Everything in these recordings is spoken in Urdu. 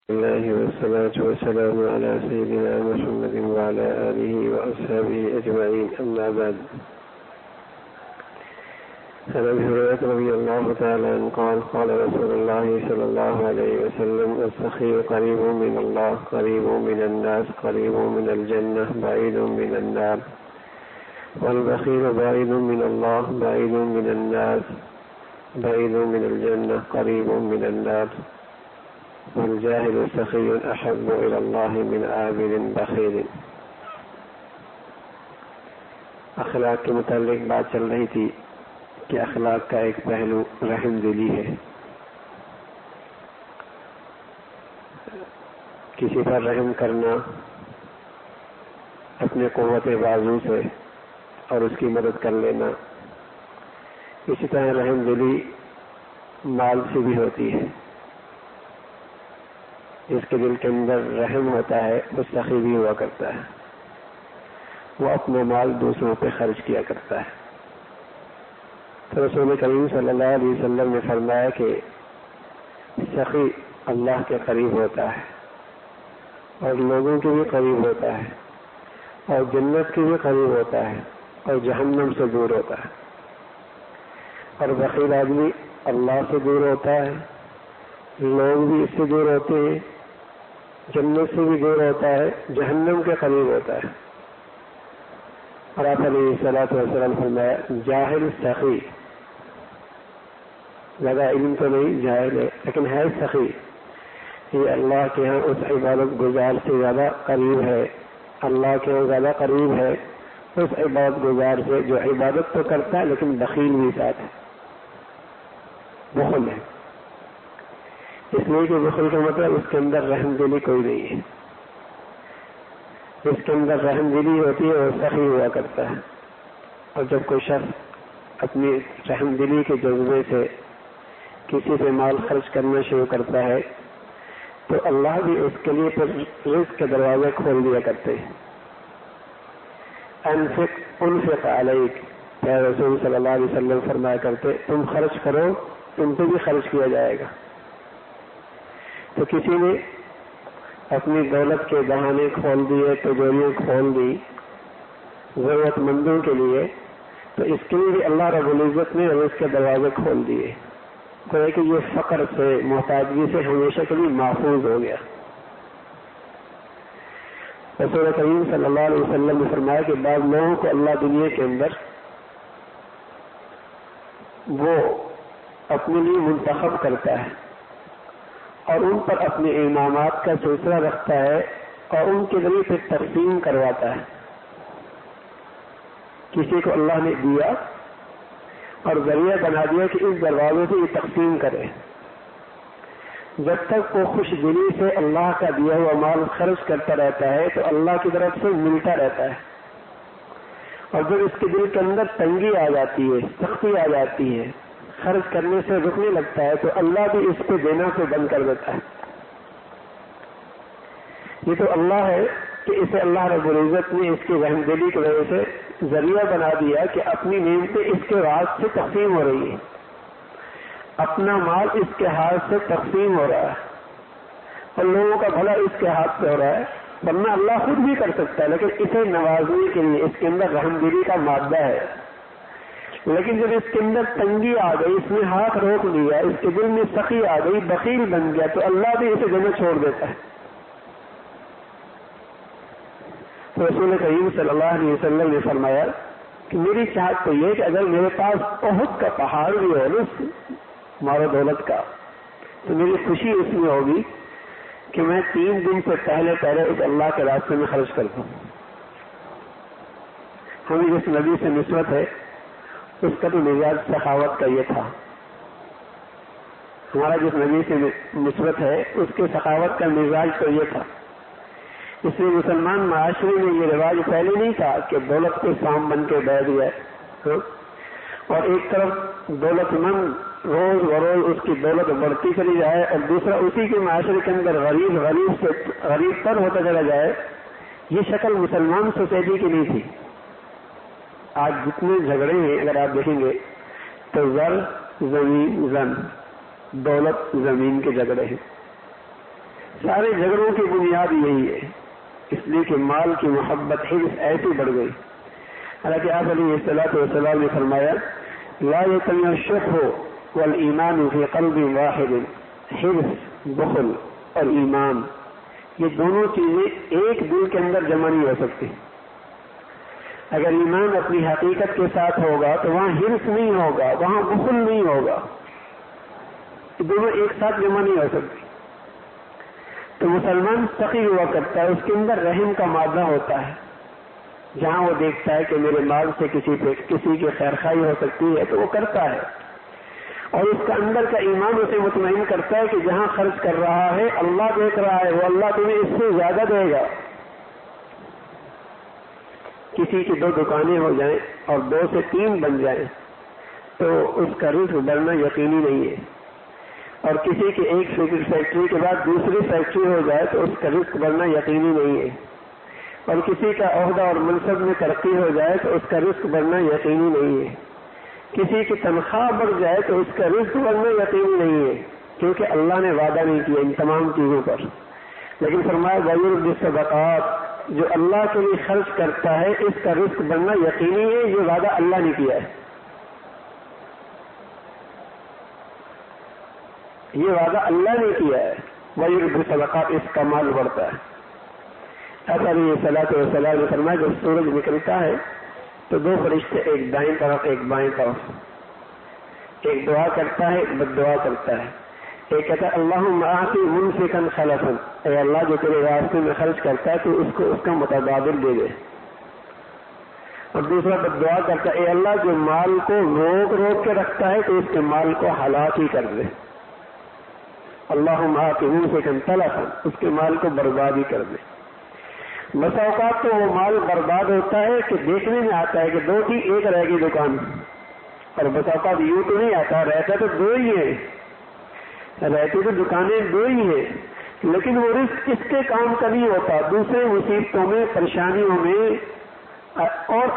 الله والصلاة والسلام على سيدنا محمد وعلى آله وأصحابه أجمعين. أما بعد، عن أبي هريرة رضي الله تعالى عنه قال قال رسول الله صلى الله عليه وسلم: السخي قريب من الله، قريب من الناس، قريب من الجنة، بعيد من النار. والبخيل بعيد من الله، بعيد من الناس، بعيد من الجنة، قريب من النار. والجاهل السخي أحب إلى الله من عابد بخيل. اخلاق کے متعلق بات چل رہی تھی کہ اخلاق کا ایک پہلو رحم دلی ہے. کسی پر رحم کرنا اپنے قوت بازو سے اور اس کی مدد کر لینا. اسی طرح رحم دلی مال سے بھی ہوتی ہے. جس کے دل کے اندر رحم ہوتا ہے وہ سخی بھی ہوا کرتا ہے. وہ اپنا مال دوسروں پہ خرچ کیا کرتا ہے. تو رسول کریم صلی اللہ علیہ وسلم نے فرمایا کہ سخی اللہ کے قریب ہوتا ہے اور لوگوں کے بھی قریب ہوتا ہے اور جنت کے بھی قریب ہوتا ہے اور جہنم سے دور ہوتا ہے. اور بخیل آدمی اللہ سے دور ہوتا ہے، لوگ بھی اس سے دور ہوتے ہیں، جنت سے بھی دور ہوتا ہے، جہنم کے قریب ہوتا ہے. اور آپ علیہ الصلوۃ والسلام فرمایا: جاہل سخی، زیادہ علم تو نہیں، جاہل ہے لیکن ہے سخی. یہ اللہ کے ہاں اس عبادت گزار سے زیادہ قریب ہے، اللہ کے ہاں زیادہ قریب ہے اس عبادت گزار سے جو عبادت تو کرتا ہے لیکن بخیل بھی ساتھ ہے، بخل ہے. اس لیے کہ بخل کا مطلب اس کے اندر رحم دلی کوئی نہیں ہے. جس کے اندر رحم دلی ہوتی ہے وہ سخی ہوا کرتا ہے. اور جب کوئی شخص اپنی رحم دلی کے جذبے سے کسی پہ مال خرچ کرنا شروع کرتا ہے تو اللہ بھی اس کے لیے پھر رزق کے دروازے کھول دیا کرتے ہیں. انفق علیک، رسول صلی اللہ علیہ وسلم فرمایا کرتے تم خرچ کرو تم پہ بھی خرچ کیا جائے گا. تو کسی نے اپنی دولت کے بہانے کھول دیے، تجوریاں کھول دی ضرورت مندوں کے لیے، تو اس کے لیے بھی اللہ رب العزت نے رزق کے دروازے کھول دیے. گویا کہ یہ فقر سے، محتاجگی سے ہمیشہ کے لیے محفوظ ہو گیا. رسول کریم صلی اللہ علیہ وسلم نے فرمایا کہ بعض لوگوں کو اللہ دنیا کے اندر وہ اپنے لیے منتخب کرتا ہے اور ان پر اپنے انعامات کا سلسلہ رکھتا ہے اور ان کے ذریعے پھر تقسیم کرواتا ہے. کسی کو اللہ نے دیا اور ذریعہ بنا دیا کہ اس دروازے سے یہ تقسیم کرے. جب تک وہ خوش دلی سے اللہ کا دیا ہوا مال خرچ کرتا رہتا ہے تو اللہ کی طرف سے ملتا رہتا ہے. اور جب اس کے دل کے اندر تنگی آ جاتی ہے، سختی آ جاتی ہے، خرچ کرنے سے رکنے لگتا ہے تو اللہ بھی اس کو دینا سے بند کر دیتا ہے. یہ تو اللہ ہے کہ اسے اللہ رب العزت نے اس کی رحم دلی کی وجہ سے ذریعہ بنا دیا کہ اپنی نعمتیں اس کے ہاتھ سے تقسیم ہو رہی ہیں، اپنا مال اس کے ہاتھ سے تقسیم ہو رہا ہے اور لوگوں کا بھلا اس کے ہاتھ سے ہو رہا ہے. ورنہ اللہ خود بھی کر سکتا ہے لیکن اسے نوازنے کے لیے اس کے اندر رحم دلی کا مادہ ہے. لیکن جب اس کے اندر تنگی آ گئی، اس نے ہاتھ روک لیا، اس کے دل میں سخی آ گئی، بخیل بن گیا تو اللہ بھی اسے دینا چھوڑ دیتا ہے. تو رسول کریم صلی اللہ علیہ وسلم نے فرمایا کہ میری چاہت تو یہ کہ اگر میرے پاس احد کا پہاڑ بھی ہو نا مال و دولت کا تو میری خوشی اس میں ہوگی کہ میں 3 دن سے پہلے اس اللہ کے راستے میں خرچ کر دوں. ہمیں جس نبی سے نسبت ہے اس کا تو مزاج سخاوت کا یہ تھا. ہمارا جس نبی سے نسبت ہے اس کے سخاوت کا مزاج تو یہ تھا. اس لیے مسلمان معاشرے میں یہ رواج پہلے نہیں تھا کہ دولت کے سام بن کے بیٹھ جائے اور ایک طرف دولت مند روز بروز اس کی دولت بڑھتی چلی جائے اور دوسرا اسی کے معاشرے کے اندر غریب تر ہوتا چلا جائے. یہ شکل مسلمان سوسائٹی کی نہیں تھی. آج جتنے جھگڑے ہیں اگر آپ دیکھیں گے تو زر زمین زن دولت زمین کے جھگڑے ہیں. سارے جھگڑوں کی بنیاد یہی ہے، اس لیے کہ مال کی محبت حرص ایسی بڑھ گئی۔ حالانکہ آپ علیہ الصلوۃ والسلام نے فرمایا لا یجتمع الشح والایمان فی قلب واحد، حرص، بخل اور ایمان یہ دونوں چیزیں ایک دل کے اندر جمع نہیں ہو سکتی۔ اگر ایمان اپنی حقیقت کے ساتھ ہوگا تو وہاں حرص نہیں ہوگا، وہاں بخل نہیں ہوگا، یہ دونوں ایک ساتھ جمع نہیں ہو سکتی۔ تو مسلمان سخی ہوا کرتا ہے، اس کے اندر رحم کا مادہ ہوتا ہے، جہاں وہ دیکھتا ہے کہ میرے مال سے کسی کی خیرخواہی ہو سکتی ہے تو وہ کرتا ہے، اور اس کا اندر کا ایمان اسے مطمئن کرتا ہے کہ جہاں خرچ کر رہا ہے اللہ دیکھ رہا ہے، وہ اللہ تمہیں اس سے زیادہ دے گا۔ کسی کی 2 دکانیں ہو جائیں اور 2 سے 3 بن جائیں تو اس کا رزق بڑھنا یقینی نہیں ہے، اور کسی کی ایک فیکٹری کے بعد دوسری فیکٹری ہو جائے تو اس کا رزق بڑھنا یقینی نہیں ہے، اور کسی کا عہدہ اور منصب میں ترقی ہو جائے تو اس کا رزق بڑھنا یقینی نہیں ہے، کسی کی تنخواہ بڑھ جائے تو اس کا رزق بڑھنا یقینی نہیں ہے، کیونکہ اللہ نے وعدہ نہیں کیا ان تمام چیزوں پر۔ لیکن فرمایا وَيُرْبِ الصَّدَقَاتِ، جو اللہ کے لیے خرچ کرتا ہے اس کا رزق بننا یقینی ہے، یہ وعدہ اللہ نے کیا ہے، یہ وعدہ اللہ نے کیا ہے۔ وَيُرْبِ الصَّدَقَاتِ، اس کا مال بڑھتا ہے۔ اب علیہ الصلوۃ والسلام نے فرمایا جب سورج نکلتا ہے تو 2 فرشتے ایک دائیں طرف ایک بائیں طرف، ایک دعا کرتا ہے ایک بد دعا کرتا ہے، ایک کہتا ہے اللہم آتی منفقا خلفا، اے اللہ جو تیرے راستے میں خرچ کرتا ہے تو اس کو اس کا متبادل دے دے، اور دوسرا بد دعا کرتا ہے اے اللہ جو مال کو روک کے رکھتا ہے تو اس کے مال کو ہلاک ہی کر دے، اللہم آتی منفقا تلفا، اس کے مال کو برباد ہی کر دے۔ بسا اوقات تو وہ مال برباد ہوتا ہے کہ دیکھنے میں آتا ہے کہ 2 تھی ایک رہ گئی دکان، اور بسا اوقات یوں تو نہیں آتا، رہتا تو 2 ہی ہے، رہتی تو دکانیں 2 ہی ہیں، لیکن وہ رزق کس کے کام کا نہیں ہوتا، دوسرے مصیبتوں میں پریشانیوں میں اور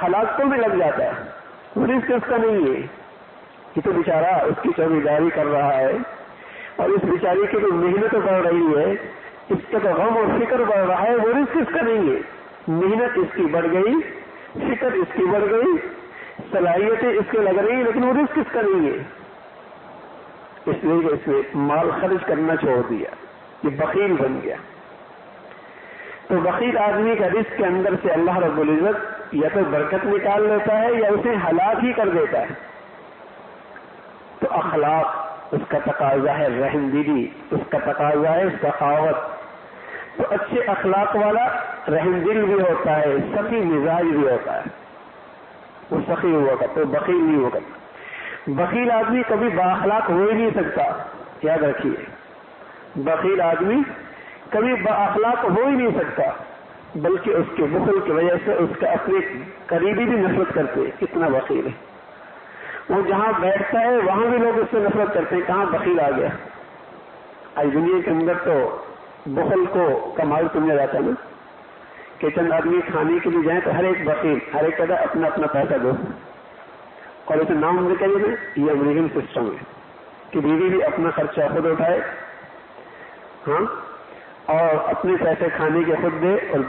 ہلاکتوں میں لگ جاتا ہے، وہ رزق اس کا نہیں ہے، یہ تو بیچارہ اس کی چوکیداری کر رہا ہے، اور اس بیچاری کی جو محنت بڑھ رہی ہے اس کا تو غم اور فکر بڑھ رہا ہے، وہ رزق اس کا نہیں ہے، محنت اس کی بڑھ گئی، فکر اس کی بڑھ گئی، صلاحیتیں اس کے لگ رہی ہیں، لیکن وہ رزق اس کا نہیں ہے، اس لیے کہ اس نے مال خرچ کرنا چھوڑ دیا، یہ بخیل بن گیا۔ تو بخیل آدمی کا رزق کے اندر سے اللہ رب العزت یا تو برکت نکال لیتا ہے یا اسے ہلاک ہی کر دیتا ہے۔ تو اخلاق، اس کا تقاضا ہے رحم دلی، اس کا تقاضا ہے سخاوت۔ تو اچھے اخلاق والا رحم دل بھی ہوتا ہے، سخی مزاج بھی ہوتا ہے، وہ سخی ہوا کرتا، تو بخیل نہیں ہوا کرتا۔ بخیل آدمی کبھی بااخلاق ہو ہی نہیں سکتا، یاد رکھیے، بخیل آدمی کبھی بااخلاق ہو ہی نہیں سکتا، بلکہ اس کے بخل کی وجہ سے اس کے اپنے قریبی بھی نفرت کرتے، اتنا بخیل ہے۔ وہ جہاں بیٹھتا ہے وہاں بھی لوگ اس سے نفرت کرتے ہیں، کہاں بخیل آ گیا۔ آج دنیا کے اندر تو بخل کو کمال سمجھا جاتا ہے نا، کہ چند آدمی کھانے کے لیے جائیں تو ہر ایک بخیل، ہر ایک کہتا ہے اپنا اپنا پیسہ دو، اور اسے نام دے کہیے نا، یہ امریکن سسٹم ہے کہ بیوی بھی اپنا خرچہ خود اٹھائے، ہاں، اور اپنے پیسے کھانے کے خود دے، اور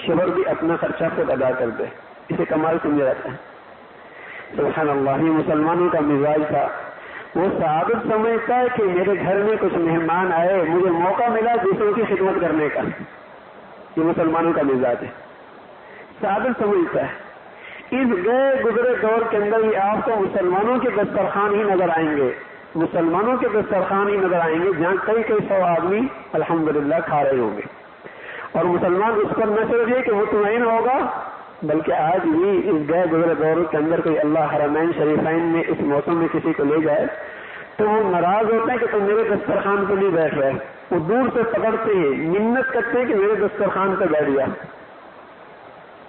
شوہر بھی اپنا خرچہ خود ادا کر دے، اسے کمال سمجھا جاتا ہے۔ سبحان اللہ، یہ مسلمانوں کا مزاج تھا۔ وہ سعادت سمجھتا ہے کہ میرے گھر میں کچھ مہمان آئے، مجھے موقع ملا دوسروں کی خدمت کرنے کا، یہ مسلمانوں کا مزاج ہے، سعادت سمجھتا ہے۔ اس گئے گزرے دور کے اندر یہ آپ کو مسلمانوں کے دسترخوان ہی نظر آئیں گے، مسلمانوں کے دسترخوان ہی نظر آئیں گے جہاں کئی کئی 100 آدمی الحمدللہ کھا رہے ہوں گے، اور مسلمان اس پر نہ صرف یہ کہ مطمئن ہوگا، بلکہ آج بھی اس گئے گزرے دور کے اندر کوئی اللہ حرمین شریفین میں اس موسم میں کسی کو لے جائے تو وہ ناراض ہوتے ہیں کہ تم میرے دسترخوان پہ نہیں بیٹھ رہے، وہ دور سے پکڑتے ہیں، منت کرتے ہیں کہ میرے دسترخوان پہ بیٹھ گیا،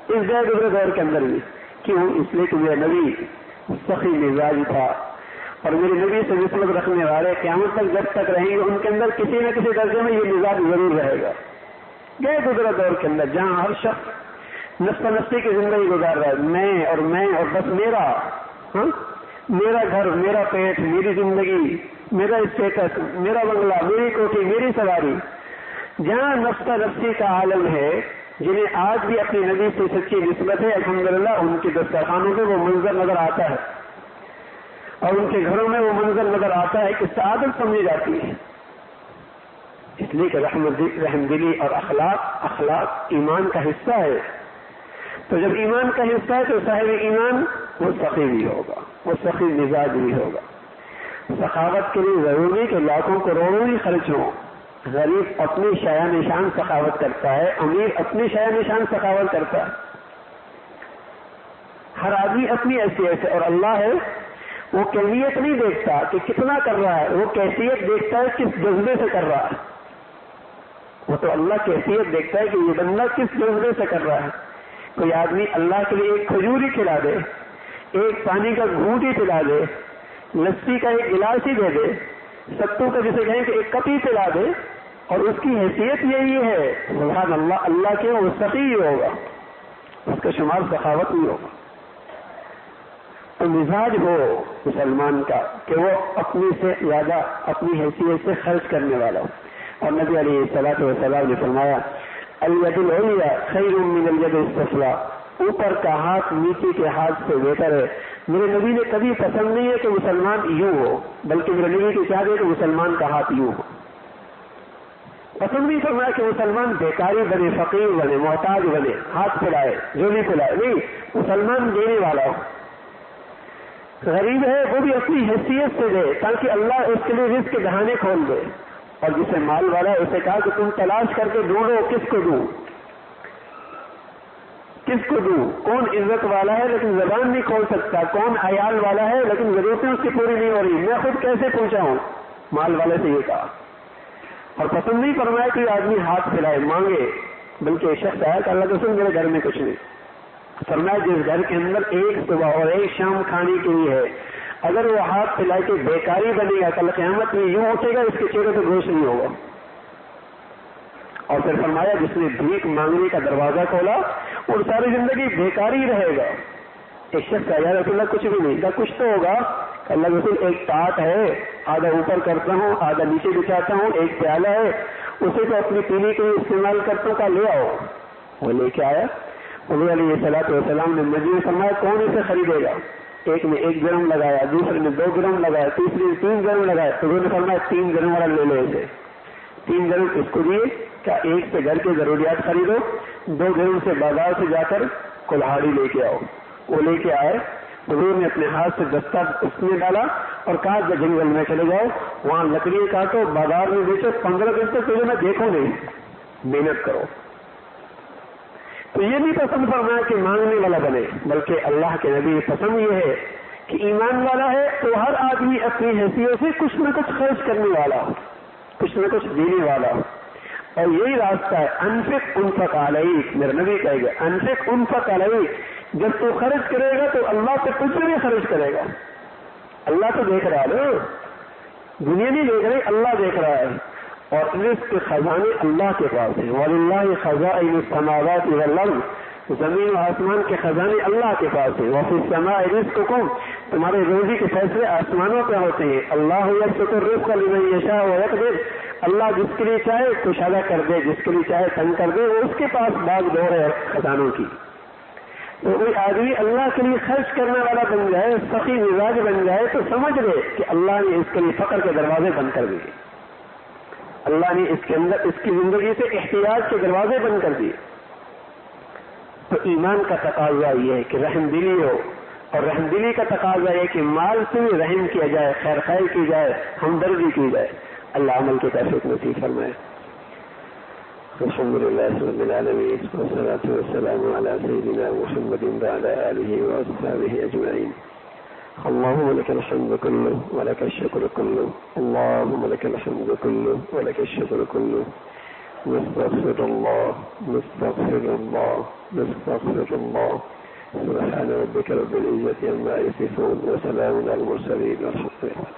اس گئے گزرے دور کے اندر بھی۔ کیوں؟ اس لیے کہ میرا نبی سخی مزاج تھا، اور میرے نبی سے نسبت رکھنے والے قیامت تک جب تک رہیں گے ان کے اندر کسی نہ کسی درجے میں یہ مزاج ضرور رہے گا۔ گئے گزرے دور کے اندر جہاں ہر شخص نفسا نفسی کی زندگی گزار رہا ہے، میں اور بس میرا، ہاں، میرا گھر، میرا پیٹ، میری زندگی، میرا اسٹیٹس، میرا بنگلہ، میری کوٹھی، میری سواری، جہاں نفس نفسی کا عالم ہے، جنہیں آج بھی اپنے نبی سے سچی نسبت ہے، الحمدللہ ان کے دسترخوانوں میں وہ منظر نظر آتا ہے اور ان کے گھروں میں وہ منظر نظر آتا ہے کہ سعادت سمجھی جاتی ہے، اس لیے کہ رحم دلی اور اخلاق ایمان کا حصہ ہے۔ تو جب ایمان کا حصہ ہے تو صاحب ایمان وہ سخی بھی ہوگا، وہ سخی مزاج بھی ہوگا۔ سخاوت کے لیے ضروری کہ لاکھوں کروڑوں ہی خرچ ہوں، غریب اپنی شایع نشان سخاوت کرتا ہے، امیر اپنی شایع نشان سخاوت کرتا ہے، ہر آدمی اپنی حیثیت ہے، اور اللہ ہے وہ کیفیت نہیں دیکھتا کہ کتنا کر رہا ہے، وہ کیفیت دیکھتا ہے کس جذبے سے کر رہا ہے۔ وہ تو اللہ کیفیت دیکھتا ہے کہ یہ بندہ کس جذبے سے کر رہا ہے۔ کوئی آدمی اللہ کے لیے ایک کھجور ہی کھلا دے، ایک پانی کا گھونٹ ہی پلا دے، لسی کا ایک گلاس ہی دے دے، ستو کا جسے کہیں کہ ایک کپ ہی پلا دے، اور اس کی حیثیت یہی ہے، سبحان اللہ، اللہ کے وہ سخی ہی ہوگا، اس کا شمار سخاوت نہیں ہوگا۔ تو مزاج ہو مسلمان کا کہ وہ اپنی سے زیادہ اپنی حیثیت سے خرچ کرنے والا ہو۔ اور نبی علیہ الصلوۃ والسلام نے فرمایا الید العلیٰ خیر من الید السفلیٰ، اوپر کا ہاتھ نیچے کے ہاتھ سے بہتر ہے۔ میرے نبی نے کبھی پسند نہیں ہے کہ مسلمان یوں ہو، بلکہ میرے نبی کی چاہتے کہ مسلمان کا ہاتھ یوں ہو۔ پسند نہیں فرمایا کہ مسلمان بیکاری بنے، فقیر بنے، محتاج بنے، ہاتھ پھیلائے، جھولی پھیلائے، نہیں، مسلمان دینے والا ہو۔ غریب ہے وہ بھی اپنی حیثیت سے دے تاکہ اللہ اس کے لیے رزق کے دہانے کھول دے، اور جسے مال والا ہے اسے کہا کہ تم تلاش کر کے ڈھونڈو کس کو دوں، کس کو دوں، کون عزت والا ہے لیکن زبان نہیں کھول سکتا، کون عیال والا ہے لیکن ضرورتیں اس کی پوری نہیں ہو رہی، میں خود کیسے پہنچاؤں، مال والے سے یہ کہا۔ اور پسند نہیں فرمایا کہ آدمی ہاتھ پھیلائے مانگے، بلکہ شخص آیا کہ اللہ کے رسول میرے گھر میں کچھ نہیں، فرمایا جس گھر کے اندر ایک صبح اور ایک شام کھانے کے لیے ہے، اگر وہ ہاتھ پھیلا کے بیکاری بنے گا کل قیامت میں یوں اٹھے گا اس کے چہرے پہ گوشت نہیں ہوگا۔ اور پھر فرمایا جس نے بھیک مانگنے کا دروازہ کھولا اور ساری زندگی بیکاری رہے گا۔ ایک شخص آیا رسول اللہ کچھ بھی نہیں، کچھ تو ہوگا، اللہ رسول ایک ٹاٹ ہے، آدھا اوپر کرتا ہوں آدھا نیچے بچھاتا ہوں، ایک پیالہ ہے اسے تو اپنی پینے کے لیے استعمال کرتا ہوں، کا لے آؤ۔ وہ لے کے آیا، حضور علیہ الصلوۃ والسلام نے مجید فرمایا کون اسے خریدے گا؟ ایک نے 1 درہم لگایا، دوسرے نے 2 درہم لگایا، تیسرے نے 3 درہم لگایا، حضور نے فرمایا 3 درہم والا لے لو اسے۔ 3 درہم اس کو دیے، کیا ایک سے گھر کے ضروریات خریدو، 2 درہم سے بازار سے جا کر کلہاڑی لے کے آؤ۔ وہ لے کے آئے، حضور نے اپنے ہاتھ سے دستہ اس میں ڈالا اور کہا کہ جنگل میں چلے جاؤ، وہاں لکڑی کاٹو، بازار میں بیچو، 15 دن تک تجھے میں دیکھوں نہیں، محنت کرو۔ تو یہ نہیں پسند فرمایا کہ مانگنے والا بنے، بلکہ اللہ کے نبی پسند یہ ہے کہ ایمان والا ہے تو ہر آدمی اپنی حیثیت سے کچھ نہ کچھ خرچ کرنے والا ہو، کچھ نہ کچھ دینے والا ہو، اور یہی راستہ ہے انفق انفق علیک، میرا نبی کہے گا انفق انفق علیک، جب تو خرچ کرے گا تو اللہ سے کچھ بھی خرچ کرے گا۔ اللہ تو دیکھ رہا ہے، دنیا نہیں دیکھ رہی، اللہ دیکھ رہا ہے، اور رزق کے خزانے اللہ کے پاس ہیں، وَلِلَّهِ خَزَائِنُ السَّمَاوَاتِ وَالْأَرْضِ، زمین و آسمان کے خزانے اللہ کے پاس ہیں، وَفِي السَّمَاءِ رِزْقُكُمْ، تمہارے روزی کے فیصلے آسمانوں پہ ہوتے ہیں، اللہ يَبْسُطُ الرِّزْقَ لِمَن يَشَاءُ وَيَقْدِرُ، اللہ جس کے لیے چاہے کشادہ کر دے، جس کے لیے چاہے تنگ کر دے، وہ اس کے پاس باغ دور ہے خزانوں کی۔ تو کوئی آدمی اللہ کے لیے خرچ کرنے والا بن جائے، سخی مزاج بن جائے، تو سمجھ لے کہ اللہ نے اس کے لیے فقر کے دروازے بند کر دیے، اللہ نے اس کے اندر اس کی زندگی سے احتیاج کے دروازے بند کر دیے۔ تو ایمان کا تقاضا یہ ہے کہ رحم دلی ہو، اور رحم دلی کا تقاضا یہ کہ مال سے بھی رحم کیا جائے، خیر خیر کی جائے، ہمدردی کی جائے۔ اللہ عمل کی توفیق نصیب فرمائے۔ الحمد للہ رب العالمین، والصلاۃ والسلام علی سیدنا محمد وعلی آلہ واصحابہ اجمعین۔ اللهم لك الحمد كله ولك الشكر كله، اللهم لك الحمد كله ولك الشكر كله، نستغفر الله نستغفر الله نستغفر الله، سبحان ربك رب العزة عما يصفون وسلام على المرسلين والحمد لله